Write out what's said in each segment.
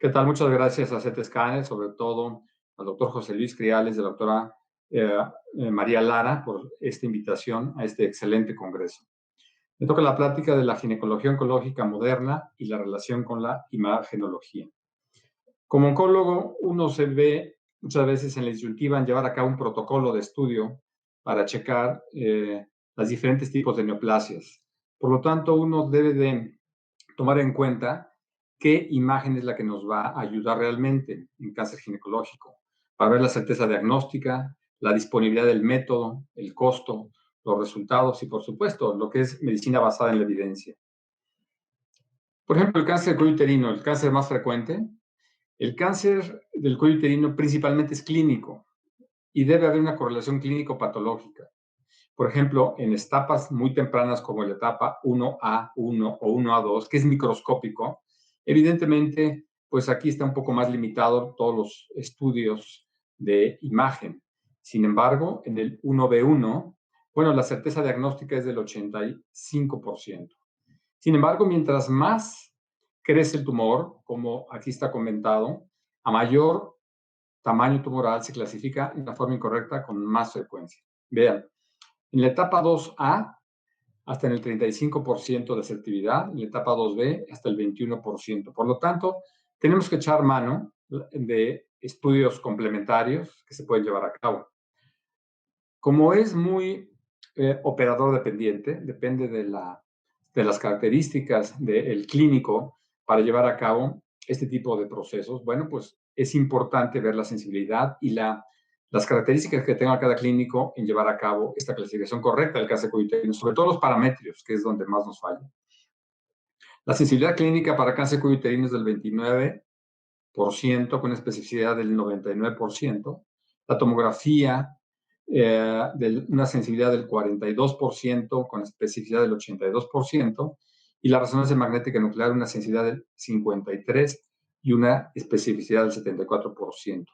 ¿Qué tal? Muchas gracias a CT Scanner, sobre todo al doctor José Luis Criales y a la doctora eh, María Lara por esta invitación a este excelente congreso. Me toca la plática de la ginecología oncológica moderna y la relación con la imagenología. Como oncólogo, uno se ve muchas veces en la disyuntiva en llevar a cabo un protocolo de estudio para checar los diferentes tipos de neoplasias. Por lo tanto, uno debe de tomar en cuenta qué imagen es la que nos va a ayudar realmente en cáncer ginecológico, para ver la certeza diagnóstica, la disponibilidad del método, el costo, los resultados y, por supuesto, lo que es medicina basada en la evidencia. Por ejemplo, el cáncer del cuello uterino, el cáncer más frecuente. El cáncer del cuello uterino principalmente es clínico y debe haber una correlación clínico-patológica. Por ejemplo, en etapas muy tempranas como la etapa 1A1 o 1A2, que es microscópico, evidentemente, pues aquí está un poco más limitado todos los estudios de imagen. Sin embargo, en el 1B1, bueno, la certeza diagnóstica es del 85%. Sin embargo, mientras más crece el tumor, como aquí está comentado, a mayor tamaño tumoral se clasifica en la forma incorrecta con más frecuencia. Vean, en la etapa 2A, hasta en el 35% de asertividad, en la etapa 2B, hasta el 21%. Por lo tanto, tenemos que echar mano de estudios complementarios que se pueden llevar a cabo. Como es muy operador dependiente, depende de las características del clínico para llevar a cabo este tipo de procesos, bueno, pues es importante ver la sensibilidad y las características que tenga cada clínico en llevar a cabo esta clasificación correcta del cáncer cuello, sobre todo los parametrios, que es donde más nos falla. La sensibilidad clínica para cáncer cuello uterino es del 29%, con especificidad del 99%. La tomografía de una sensibilidad del 42%, con especificidad del 82%, y la resonancia magnética nuclear una sensibilidad del 53% y una especificidad del 74%.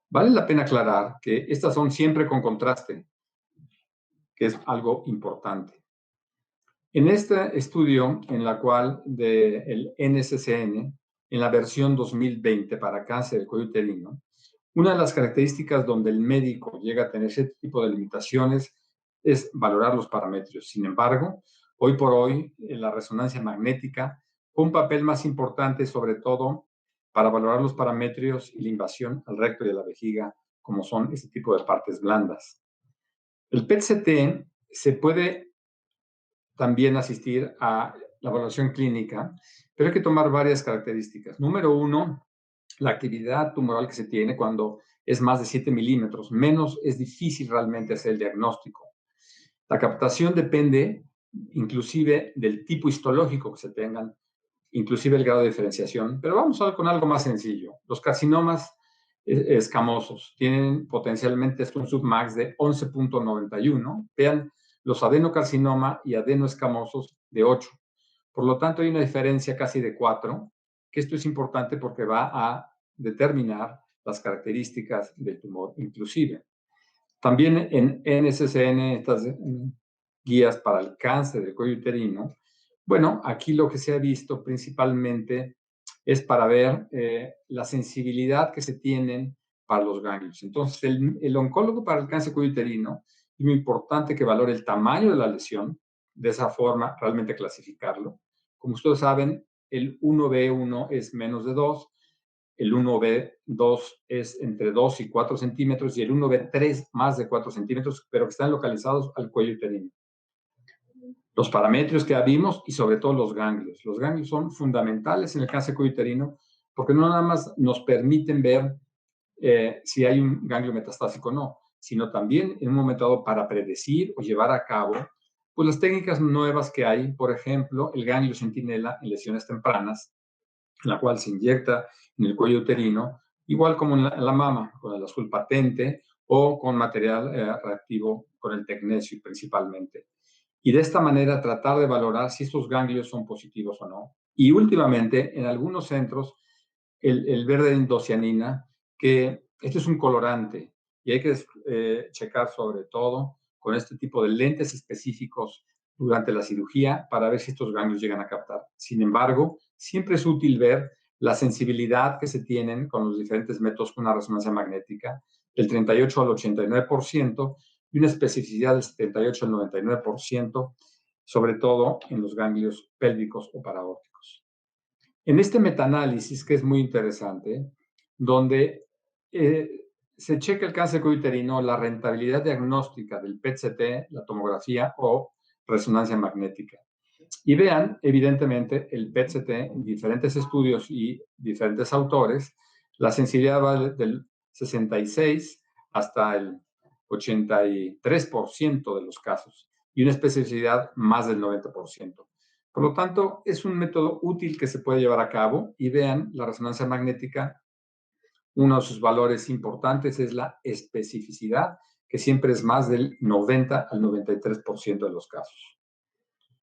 Vale la pena aclarar que estas son siempre con contraste, que es algo importante. En este estudio, en la cual del NSCN, en la versión 2020 para cáncer del cuello uterino, una de las características donde el médico llega a tener ese tipo de limitaciones es valorar los parámetros. Sin embargo, hoy por hoy, la resonancia magnética un papel más importante, sobre todo para valorar los parámetros y la invasión al recto y a la vejiga, como son este tipo de partes blandas. El PET-CT se puede también asistir a la evaluación clínica, pero hay que tomar varias características. Número uno, la actividad tumoral que se tiene cuando es más de 7 milímetros, menos es difícil realmente hacer el diagnóstico. La captación depende inclusive del tipo histológico que se tengan, inclusive el grado de diferenciación, pero vamos a ver con algo más sencillo. Los carcinomas escamosos tienen potencialmente un submax de 11.91. Vean los adenocarcinoma y adenoescamosos de 8. Por lo tanto, hay una diferencia casi de 4, que esto es importante porque va a determinar las características del tumor inclusive. También en NSCN, estas guías para el cáncer del cuello uterino, bueno, aquí lo que se ha visto principalmente es para ver la sensibilidad que se tienen para los ganglios. Entonces, el oncólogo para el cáncer cuello uterino es muy importante que valore el tamaño de la lesión, de esa forma realmente clasificarlo. Como ustedes saben, el 1B1 es menos de 2, el 1B2 es entre 2 y 4 centímetros y el 1B3 más de 4 centímetros, pero que están localizados al cuello uterino. Los parámetros que ya vimos y sobre todo los ganglios. Los ganglios son fundamentales en el cáncer cuello uterino porque no nada más nos permiten ver si hay un ganglio metastásico o no, sino también en un momento dado para predecir o llevar a cabo pues las técnicas nuevas que hay, por ejemplo, el ganglio centinela en lesiones tempranas, en la cual se inyecta en el cuello uterino, igual como en la mama, con el azul patente o con material reactivo, con el tecnesio principalmente. Y de esta manera tratar de valorar si estos ganglios son positivos o no. Y últimamente, en algunos centros, el verde de indocianina, que este es un colorante y hay que checar sobre todo con este tipo de lentes específicos durante la cirugía para ver si estos ganglios llegan a captar. Sin embargo, siempre es útil ver la sensibilidad que se tienen con los diferentes métodos con una resonancia magnética, del 38 al 89%, y una especificidad del 78 al 99%, sobre todo en los ganglios pélvicos o paraórticos. En este metaanálisis, que es muy interesante, donde se checa el cáncer uterino, la rentabilidad diagnóstica del PET-CT, la tomografía o resonancia magnética. Y vean, evidentemente, el PET-CT en diferentes estudios y diferentes autores, la sensibilidad va del 66 hasta el 83% de los casos y una especificidad más del 90%. Por lo tanto, es un método útil que se puede llevar a cabo y vean, la resonancia magnética, uno de sus valores importantes es la especificidad, que siempre es más del 90 al 93% de los casos.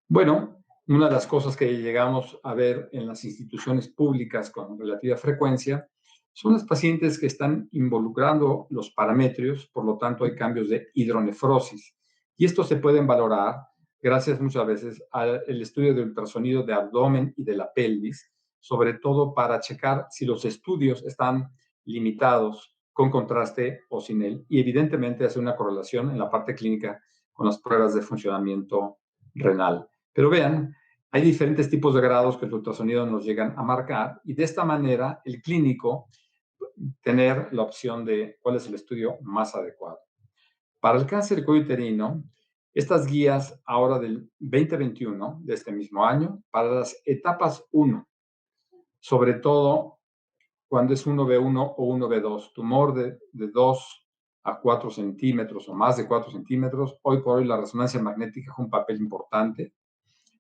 Bueno, una de las cosas que llegamos a ver en las instituciones públicas con relativa frecuencia son los pacientes que están involucrando los parametrios, por lo tanto hay cambios de hidronefrosis. Y estos se pueden valorar gracias muchas veces al estudio de ultrasonido de abdomen y de la pelvis, sobre todo para checar si los estudios están limitados con contraste o sin él. Y evidentemente hace una correlación en la parte clínica con las pruebas de funcionamiento renal. Pero vean, hay diferentes tipos de grados que el ultrasonido nos llegan a marcar y de esta manera el clínico tener la opción de cuál es el estudio más adecuado. Para el cáncer uterino, estas guías ahora del 2021, de este mismo año, para las etapas 1, sobre todo cuando es 1B1 o 1B2, tumor de 2 a 4 centímetros o más de 4 centímetros, hoy por hoy la resonancia magnética juega un papel importante.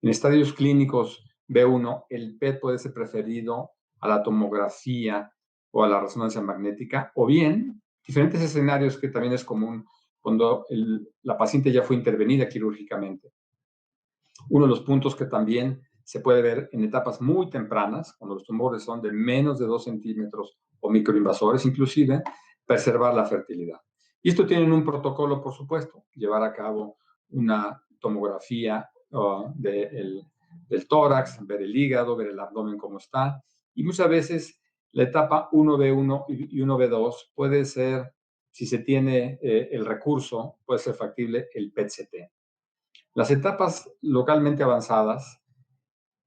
En estadios clínicos B1, el PET puede ser preferido a la tomografía o a la resonancia magnética, o bien diferentes escenarios que también es común cuando la paciente ya fue intervenida quirúrgicamente. Uno de los puntos que también se puede ver en etapas muy tempranas, cuando los tumores son de menos de 2 centímetros o microinvasores, inclusive, preservar la fertilidad. Y esto tiene un protocolo, por supuesto, llevar a cabo una tomografía del tórax, ver el hígado, ver el abdomen cómo está. Y muchas veces la etapa 1B1 y 1B2 puede ser, si se tiene el recurso, puede ser factible el PET-CT. Las etapas localmente avanzadas,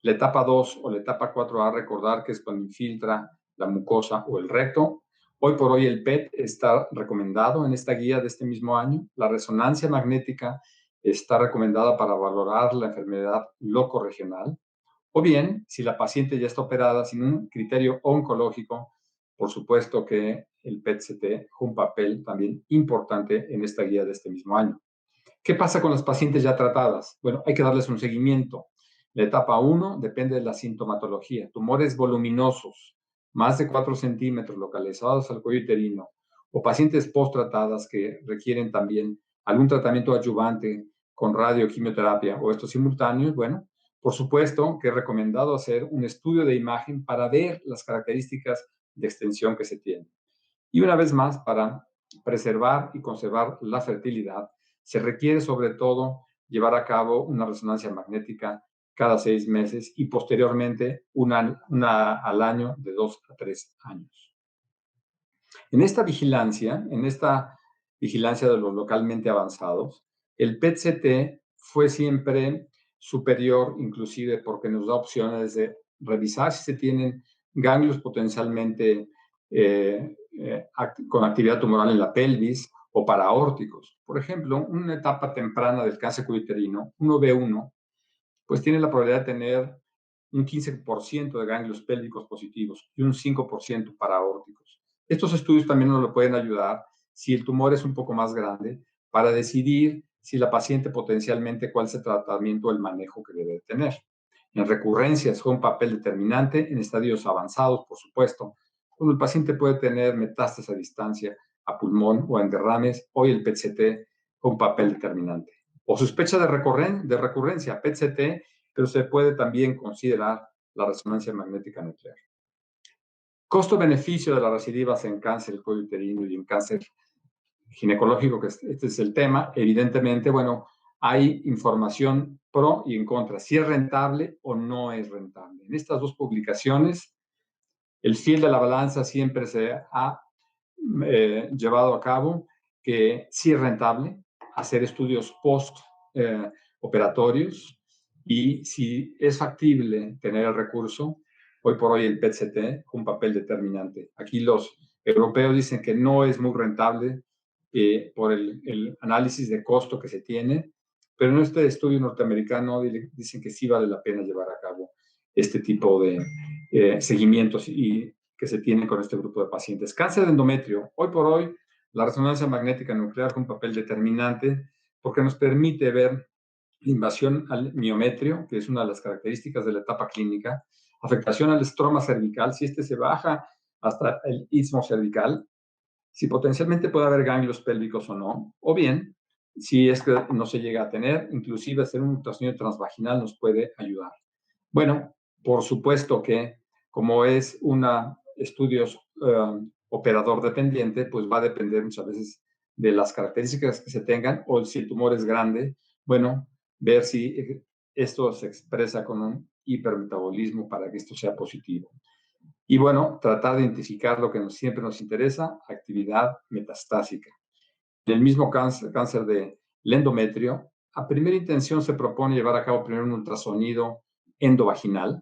la etapa 2 o la etapa 4A, recordar que es cuando infiltra la mucosa o el recto. Hoy por hoy el PET está recomendado en esta guía de este mismo año. La resonancia magnética está recomendada para valorar la enfermedad locorregional. O bien, si la paciente ya está operada sin un criterio oncológico, por supuesto que el PET-CT juega un papel también importante en esta guía de este mismo año. ¿Qué pasa con las pacientes ya tratadas? Bueno, hay que darles un seguimiento. La etapa 1 depende de la sintomatología. Tumores voluminosos, más de 4 centímetros localizados al cuello uterino, o pacientes post-tratadas que requieren también algún tratamiento adyuvante con radioquimioterapia o estos simultáneos, bueno, por supuesto que es recomendado hacer un estudio de imagen para ver las características de extensión que se tienen. Y una vez más, para preservar y conservar la fertilidad, se requiere sobre todo llevar a cabo una resonancia magnética cada 6 meses y posteriormente una al año de 2 a 3 años. En esta vigilancia de los localmente avanzados, el PET-CT fue siempre superior, inclusive porque nos da opciones de revisar si se tienen ganglios potencialmente con actividad tumoral en la pelvis o paraórticos. Por ejemplo, una etapa temprana del cáncer uterino, 1B1, pues tiene la probabilidad de tener un 15% de ganglios pélvicos positivos y un 5% paraórticos. Estos estudios también nos lo pueden ayudar si el tumor es un poco más grande para decidir si la paciente potencialmente cuál es el tratamiento o el manejo que debe tener. En recurrencias juega un papel determinante, en estadios avanzados, por supuesto, cuando el paciente puede tener metástasis a distancia a pulmón o en derrames, hoy el PET-CT juega un papel determinante. O sospecha de recurrencia, PET-CT, pero se puede también considerar la resonancia magnética nuclear. Costo-beneficio de las recidivas en cáncer uterino y en cáncer ginecológico, que este es el tema. Evidentemente, bueno, hay información pro y en contra, si es rentable o no es rentable. En estas dos publicaciones El fiel de la balanza siempre se ha llevado a cabo que sí es rentable hacer estudios post operatorios y si es factible tener el recurso, hoy por hoy el PET-CT juega un papel determinante. Aquí los europeos dicen que no es muy rentable por el análisis de costo que se tiene, pero en este estudio norteamericano dicen que sí vale la pena llevar a cabo este tipo de seguimientos y que se tiene con este grupo de pacientes. Cáncer de endometrio. Hoy por hoy, la resonancia magnética nuclear juega un papel determinante porque nos permite ver invasión al miometrio, que es una de las características de la etapa clínica, afectación al estroma cervical, si este se baja hasta el istmo cervical, si potencialmente puede haber ganglios pélvicos o no, o bien, si es que no se llega a tener, inclusive hacer un ultrasonido transvaginal nos puede ayudar. Bueno, por supuesto que como es un estudio operador dependiente, pues va a depender muchas veces de las características que se tengan o si el tumor es grande, bueno, ver si esto se expresa con un hipermetabolismo para que esto sea positivo. Y bueno, tratar de identificar lo que siempre nos interesa, actividad metastásica. En el mismo cáncer del endometrio, a primera intención se propone llevar a cabo primero un ultrasonido endovaginal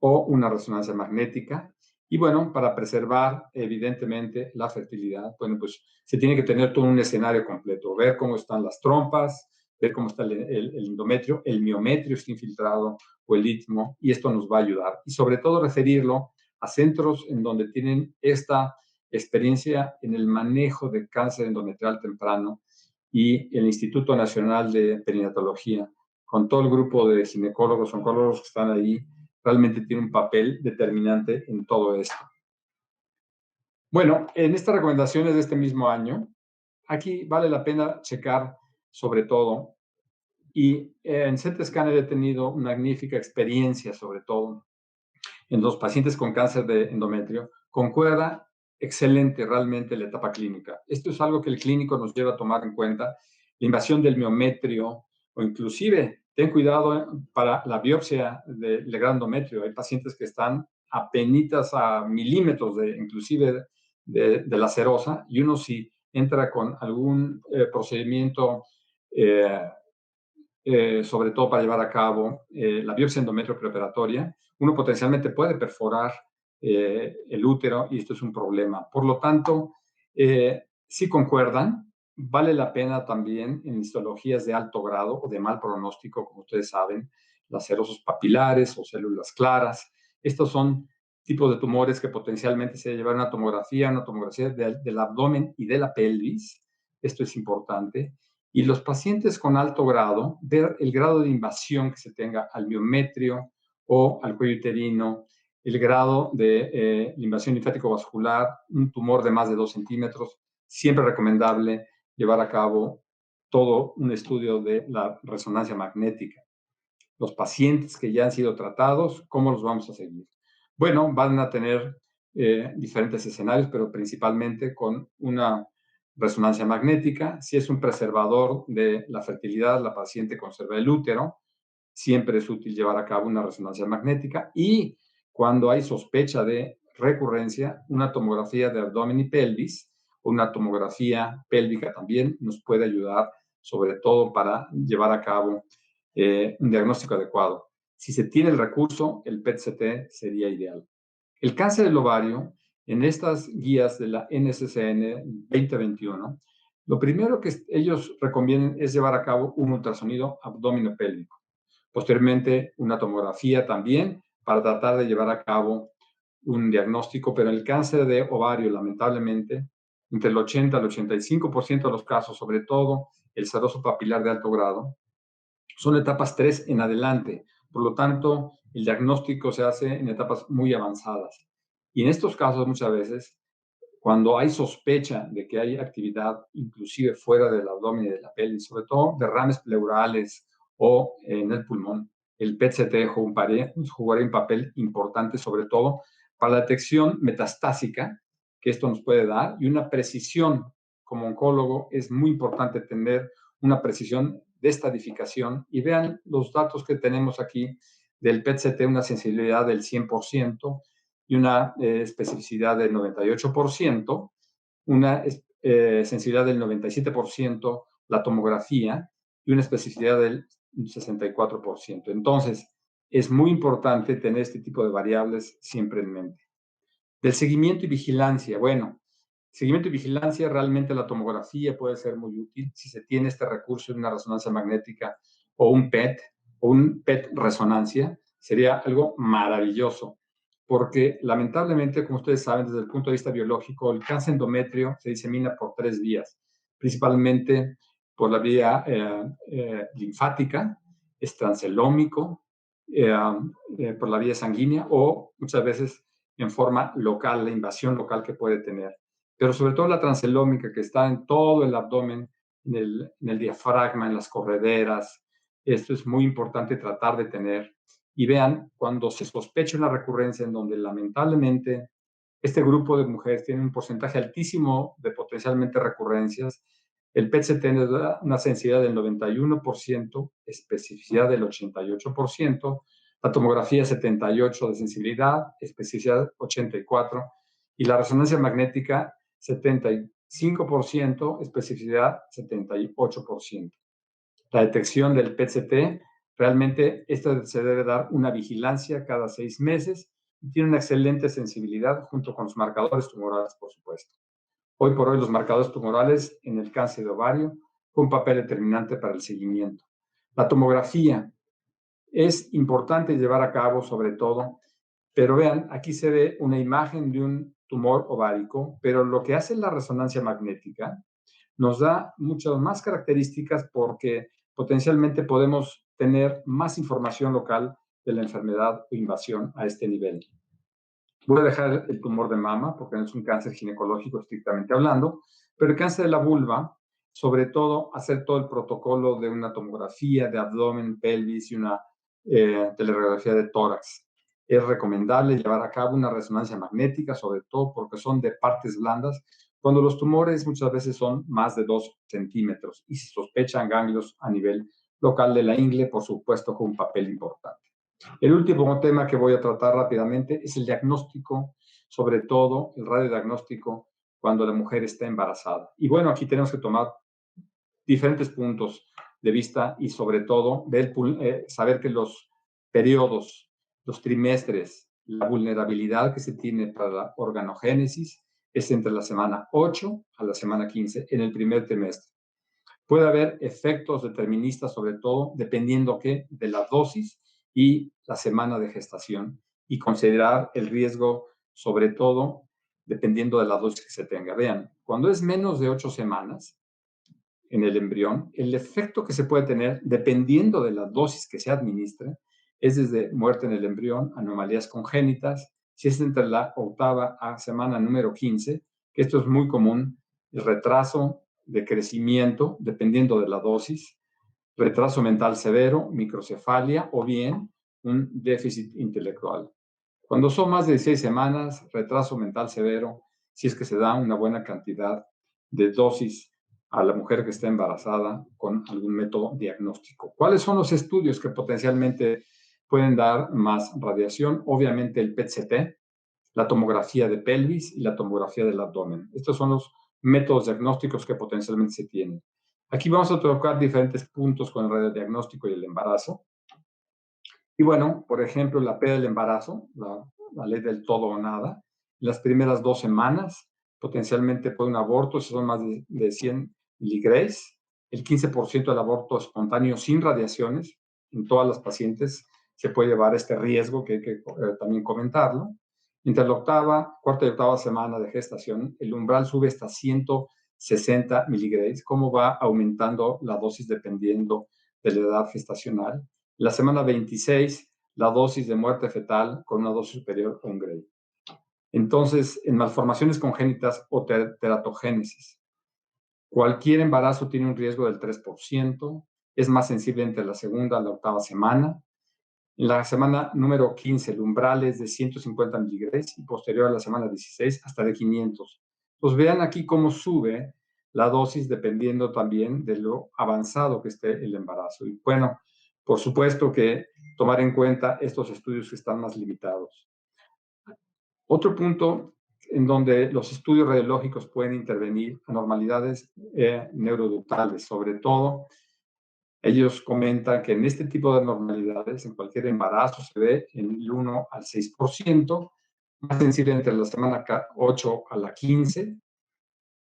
o una resonancia magnética. Y bueno, para preservar evidentemente la fertilidad, bueno, pues se tiene que tener todo un escenario completo, ver cómo están las trompas, ver cómo está el endometrio, el miometrio está infiltrado o el istmo, y esto nos va a ayudar. Y sobre todo referirlo a centros en donde tienen esta experiencia en el manejo de cáncer endometrial temprano y el Instituto Nacional de Perinatología, con todo el grupo de ginecólogos, oncólogos que están ahí, realmente tiene un papel determinante en todo esto. Bueno, en estas recomendaciones de este mismo año, aquí vale la pena checar sobre todo, y en CT Scanner he tenido una magnífica experiencia sobre todo en los pacientes con cáncer de endometrio, concuerda excelente realmente la etapa clínica. Esto es algo que el clínico nos lleva a tomar en cuenta, la invasión del miometrio o inclusive ten cuidado para la biopsia del gran endometrio. Hay pacientes que están apenitas a milímetros de inclusive de la serosa y uno si entra con algún procedimiento sobre todo para llevar a cabo la biopsia endometrio preoperatoria, uno potencialmente puede perforar el útero y esto es un problema. Por lo tanto, si concuerdan, vale la pena también en histologías de alto grado o de mal pronóstico, como ustedes saben, las serosos papilares o células claras. Estos son tipos de tumores que potencialmente se llevan una tomografía del abdomen y de la pelvis. Esto es importante. Y los pacientes con alto grado, ver el grado de invasión que se tenga al miometrio o al cuello uterino, el grado de invasión linfático-vascular, un tumor de más de 2 centímetros, siempre recomendable llevar a cabo todo un estudio de la resonancia magnética. Los pacientes que ya han sido tratados, ¿cómo los vamos a seguir? Bueno, van a tener diferentes escenarios, pero principalmente con una resonancia magnética. Si es un preservador de la fertilidad, la paciente conserva el útero, siempre es útil llevar a cabo una resonancia magnética y cuando hay sospecha de recurrencia, una tomografía de abdomen y pelvis o una tomografía pélvica también nos puede ayudar, sobre todo para llevar a cabo un diagnóstico adecuado. Si se tiene el recurso, el PET-CT sería ideal. El cáncer del ovario, en estas guías de la NCCN 2021, lo primero que ellos recomiendan es llevar a cabo un ultrasonido abdominopélvico. Posteriormente, una tomografía también para tratar de llevar a cabo un diagnóstico, pero el cáncer de ovario, lamentablemente, entre el 80 al 85% de los casos, sobre todo el seroso papilar de alto grado, son etapas 3 en adelante. Por lo tanto, el diagnóstico se hace en etapas muy avanzadas. Y en estos casos, muchas veces, cuando hay sospecha de que hay actividad inclusive fuera del abdomen y de la pelvis, sobre todo derrames pleurales o en el pulmón, el PET-CT jugaría un papel importante, sobre todo para la detección metastásica que esto nos puede dar y una precisión. Como oncólogo es muy importante tener una precisión de estadificación y vean los datos que tenemos aquí del PET-CT, una sensibilidad del 100%, y una especificidad del 98%, una sensibilidad del 97%, la tomografía, y una especificidad del 64%. Entonces, es muy importante tener este tipo de variables siempre en mente. Del seguimiento y vigilancia. Bueno, seguimiento y vigilancia, realmente la tomografía puede ser muy útil si se tiene este recurso de una resonancia magnética o un PET resonancia, sería algo maravilloso, porque lamentablemente, como ustedes saben, desde el punto de vista biológico, el cáncer endometrio se disemina por 3 vías, principalmente por la vía linfática, es transelómico, por la vía sanguínea o muchas veces en forma local, la invasión local que puede tener. Pero sobre todo la transelómica, que está en todo el abdomen, en el diafragma, en las correderas. Esto es muy importante tratar de tener. Y vean, cuando se sospecha una recurrencia en donde lamentablemente este grupo de mujeres tiene un porcentaje altísimo de potencialmente recurrencias, el PET-CT nos da una sensibilidad del 91%, especificidad del 88%, la tomografía 78% de sensibilidad, especificidad 84%, y la resonancia magnética 75%, especificidad 78%. La detección del PET-CT, realmente esta se debe dar una vigilancia cada 6 meses y tiene una excelente sensibilidad junto con los marcadores tumorales, por supuesto. Hoy por hoy los marcadores tumorales en el cáncer de ovario juegan un papel determinante para el seguimiento. La tomografía es importante llevar a cabo sobre todo, pero vean, aquí se ve una imagen de un tumor ovárico, pero lo que hace la resonancia magnética nos da muchas más características porque potencialmente podemos tener más información local de la enfermedad o invasión a este nivel. Voy a dejar el tumor de mama porque no es un cáncer ginecológico estrictamente hablando, pero el cáncer de la vulva, sobre todo hacer todo el protocolo de una tomografía de abdomen, pelvis y una teleradiografía de tórax. Es recomendable llevar a cabo una resonancia magnética, sobre todo porque son de partes blandas, cuando los tumores muchas veces son más de 2 centímetros y se sospechan ganglios a nivel local de la ingle, por supuesto, con un papel importante. El último tema que voy a tratar rápidamente es el diagnóstico, sobre todo el radiodiagnóstico cuando la mujer está embarazada. Y bueno, aquí tenemos que tomar diferentes puntos de vista y sobre todo saber que los periodos, los trimestres, la vulnerabilidad que se tiene para la organogénesis es entre la semana 8 a la semana 15 en el primer trimestre. Puede haber efectos deterministas, sobre todo dependiendo de la dosis y la semana de gestación, y considerar el riesgo, sobre todo dependiendo de la dosis que se tenga. Vean, cuando es menos de 8 semanas en el embrión, el efecto que se puede tener, dependiendo de la dosis que se administre, es desde muerte en el embrión, anomalías congénitas, si es entre la octava a semana número 15, que esto es muy común, el retraso de crecimiento, dependiendo de la dosis, retraso mental severo, microcefalia o bien un déficit intelectual. Cuando son más de 16 semanas, retraso mental severo, si es que se da una buena cantidad de dosis a la mujer que está embarazada con algún método diagnóstico. ¿Cuáles son los estudios que potencialmente pueden dar más radiación? Obviamente el PET-CT, la tomografía de pelvis y la tomografía del abdomen. Estos son los métodos diagnósticos que potencialmente se tienen. Aquí vamos a tocar diferentes puntos con el radiodiagnóstico y el embarazo. Y bueno, por ejemplo, la P del embarazo, la ley del todo o nada, las primeras 2 semanas, potencialmente puede un aborto si son más de 100 miligrays, el 15% del aborto espontáneo sin radiaciones, en todas las pacientes se puede llevar este riesgo que hay que también comentarlo. Entre la cuarta y octava semana de gestación, el umbral sube hasta 160 miligrays, cómo va aumentando la dosis dependiendo de la edad gestacional. La semana 26, la dosis de muerte fetal con una dosis superior a 1 gray. Entonces, en malformaciones congénitas o teratogénesis, cualquier embarazo tiene un riesgo del 3%, es más sensible entre la segunda y la octava semana. En la semana número 15, el umbral es de 150 miligrays y posterior a la semana 16 hasta de 500. Pues vean aquí cómo sube la dosis dependiendo también de lo avanzado que esté el embarazo. Y bueno, por supuesto que tomar en cuenta estos estudios que están más limitados. Otro punto en donde los estudios radiológicos pueden intervenir, anormalidades neuroductales, sobre todo. Ellos comentan que en este tipo de anormalidades, en cualquier embarazo, se ve en el 1 al 6%, más sensible entre la semana 8 a la 15,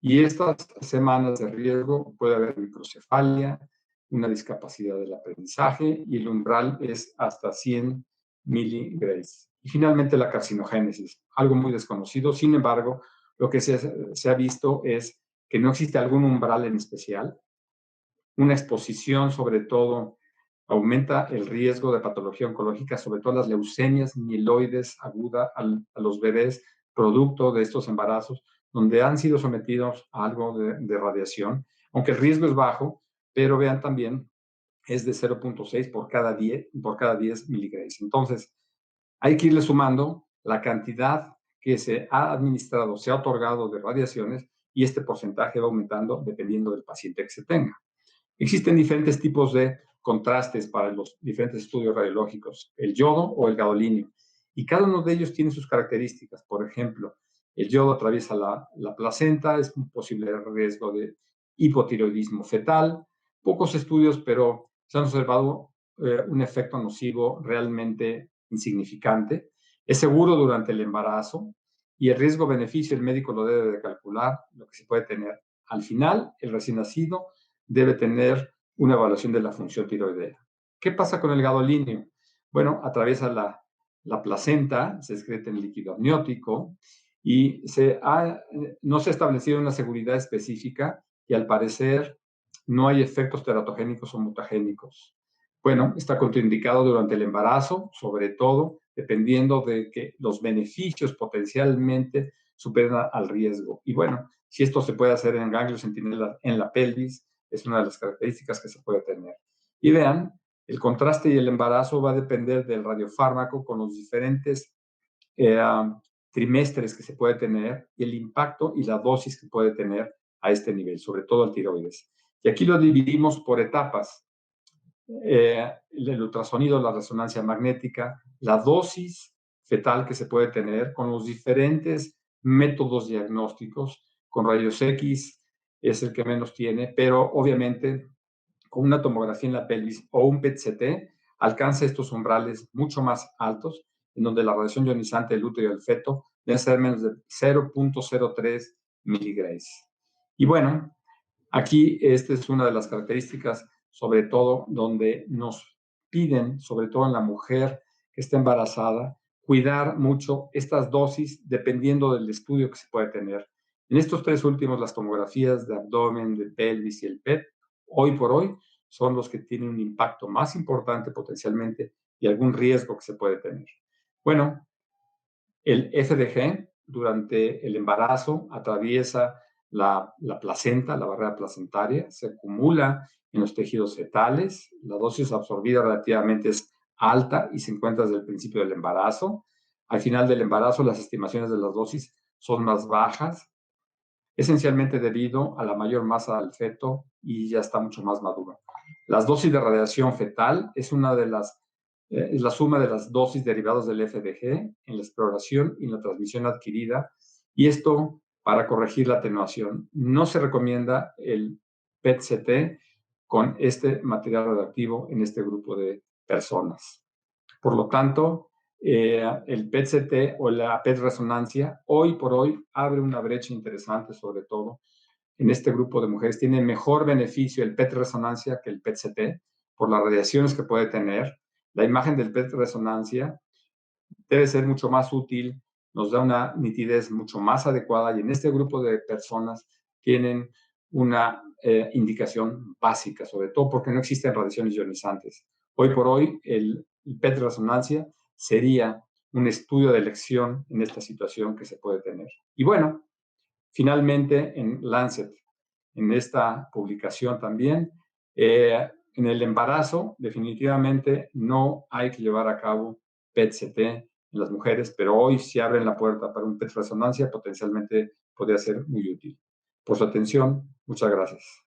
y estas semanas de riesgo puede haber microcefalia, una discapacidad del aprendizaje, y el umbral es hasta 100 miligrays. Y finalmente la carcinogénesis, algo muy desconocido. Sin embargo, lo que se ha visto es que no existe algún umbral en especial. Una exposición, sobre todo, aumenta el riesgo de patología oncológica, sobre todo las leucemias mieloides aguda a los bebés, producto de estos embarazos, donde han sido sometidos a algo de radiación, aunque el riesgo es bajo, pero vean también, es de 0.6 por cada 10 miligramos. Entonces, hay que irle sumando la cantidad que se ha administrado, se ha otorgado de radiaciones, y este porcentaje va aumentando dependiendo del paciente que se tenga. Existen diferentes tipos de contrastes para los diferentes estudios radiológicos, el yodo o el gadolinio, y cada uno de ellos tiene sus características. Por ejemplo, el yodo atraviesa la placenta, es un posible riesgo de hipotiroidismo fetal. Pocos estudios, pero se han observado un efecto nocivo realmente insignificante. Es seguro durante el embarazo, y el riesgo-beneficio el médico lo debe de calcular, lo que se puede tener. Al final, el recién nacido debe tener una evaluación de la función tiroidea. ¿Qué pasa con el gadolinio? Bueno, atraviesa la placenta, se excreta en líquido amniótico, y no se ha establecido una seguridad específica, y al parecer no hay efectos teratogénicos o mutagénicos. Bueno, está contraindicado durante el embarazo, sobre todo dependiendo de que los beneficios potencialmente superan al riesgo. Y bueno, si esto se puede hacer en ganglios centinela en la pelvis, es una de las características que se puede tener. Y vean, el contraste y el embarazo va a depender del radiofármaco con los diferentes eh, trimestres que se puede tener, y el impacto y la dosis que puede tener a este nivel, sobre todo el tiroides. Y aquí lo dividimos por etapas. El ultrasonido, la resonancia magnética, la dosis fetal que se puede tener con los diferentes métodos diagnósticos. Con rayos X es el que menos tiene, pero obviamente con una tomografía en la pelvis o un PET-CT alcanza estos umbrales mucho más altos, en donde la radiación ionizante del útero y del feto debe ser menos de 0.03 miligrays. Y bueno, aquí esta es una de las características, sobre todo donde nos piden, sobre todo en la mujer que está embarazada, cuidar mucho estas dosis dependiendo del estudio que se puede tener. En estos tres últimos, las tomografías de abdomen, de pelvis y el PET, hoy por hoy, son los que tienen un impacto más importante potencialmente y algún riesgo que se puede tener. Bueno, el FDG durante el embarazo atraviesa la placenta, la barrera placentaria, se acumula en los tejidos fetales, la dosis absorbida relativamente es alta y se encuentra desde el principio del embarazo. Al final del embarazo, las estimaciones de las dosis son más bajas, esencialmente debido a la mayor masa del feto y ya está mucho más maduro. Las dosis de radiación fetal es es la suma de las dosis derivadas del FDG en la exploración y la transmisión adquirida, y esto para corregir la atenuación. No se recomienda el PET-CT con este material radioactivo en este grupo de personas. Por lo tanto, el PET-CT o la PET-resonancia hoy por hoy abre una brecha interesante, sobre todo en este grupo de mujeres. Tiene mejor beneficio el PET-resonancia que el PET-CT por las radiaciones que puede tener. La imagen del PET-resonancia debe ser mucho más útil, nos da una nitidez mucho más adecuada, y en este grupo de personas tienen una indicación básica, sobre todo porque no existen radiaciones ionizantes. Hoy por hoy, el PET resonancia sería un estudio de elección en esta situación que se puede tener. Y bueno, finalmente en Lancet, en esta publicación también, en el embarazo definitivamente no hay que llevar a cabo PET-CT en las mujeres, pero hoy si abren la puerta para un PET resonancia, potencialmente podría ser muy útil. Por su atención, muchas gracias.